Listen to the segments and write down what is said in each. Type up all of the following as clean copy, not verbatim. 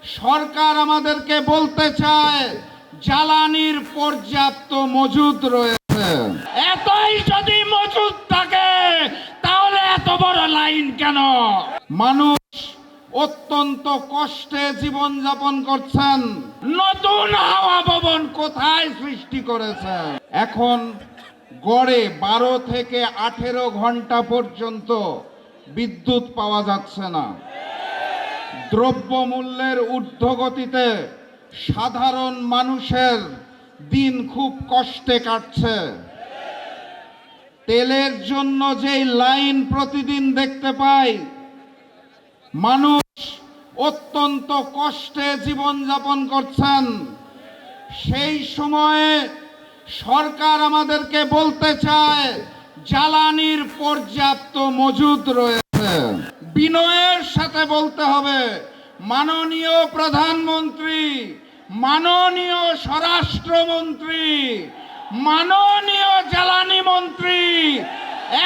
সরকার আমাদেরকে বলতে চায় জ্বালানির পর্যাপ্ত মজুদ রয়েছে। এতই যদি মজুদ থাকে তাহলে এত বড় লাইন কেন? মানুষ অত্যন্ত কষ্টে জীবনযাপন করছেন। নতুন হাওয়া ভবন কোথায় সৃষ্টি করেছে? এখন গড়ে 12 থেকে 18 ঘন্টা পর্যন্ত বিদ্যুৎ পাওয়া যাচ্ছে না। দ্রব্যমূল্যের ঊর্ধ্বগতিতে সাধারণ মানুষের দিন খুব কষ্টে কাটছে। তেলের জন্য যেই লাইন প্রতিদিন দেখতে পাই, মানুষ অত্যন্ত কষ্টে জীবনযাপন করছেন। সেই সময়ে সরকার আমাদেরকে বলতে চায় জ্বালানির পর্যাপ্ত মজুদ রয়েছে। বিনয়ের সাথে বলতে হবে, মাননীয় প্রধানমন্ত্রী, মাননীয় স্বরাষ্ট্রমন্ত্রী, মাননীয় জ্বালানি মন্ত্রী,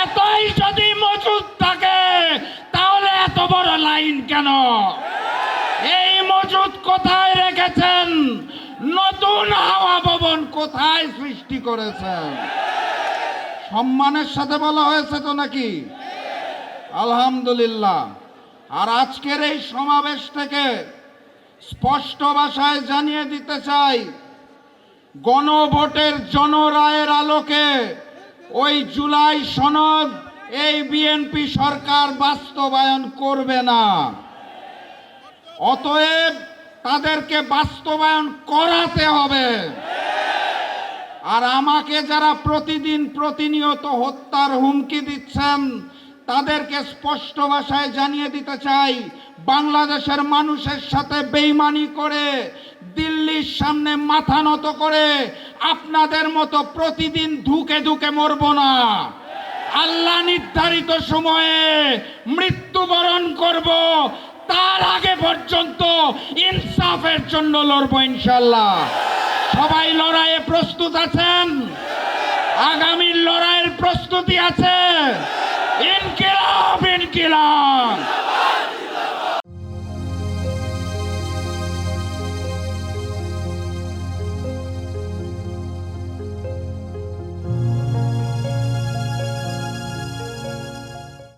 এতই যদি মজুদ থাকে তাহলে এত বড় লাইন কেন? এই মজুদ কোথায় রেখেছেন? নতুন হাওয়া ভবন কোথায় সৃষ্টি করেছেন? সম্মানের সাথে বলা হয়েছে তো নাকি? আলহামদুলিল্লাহ। আর আজকের এই সমাবেশ থেকে স্পষ্ট ভাষায় জানিয়ে দিতে চাই, গণভোটের জনরায়ের আলোকে ওই জুলাই সনদ এই বিএনপি সরকার বাস্তবায়ন করবে না। অতএব তাদেরকে বাস্তবায়ন করাতে হবে। আর আমাকে যারা প্রতিদিন প্রতিনিয়ত হত্যার হুমকি দিচ্ছেন তাদেরকে স্পষ্ট ভাষায় জানিয়ে দিতে চাই, বাংলাদেশের মানুষের সাথে বেইমানি করে দিল্লির সামনে মাথা নত করে আপনাদের মতো প্রতিদিন ধুকে ধুকে মরব না। আল্লাহ নির্ধারিত সময়ে মৃত্যুবরণ করব, তার আগে পর্যন্ত ইনসাফের জন্য লড়ব ইনশাআল্লাহ। সবাই লড়াইয়ে প্রস্তুত আছেন? আগামী লড়াইয়ের প্রস্তুতি আছে? ইনকিলাব ইনকিলাব।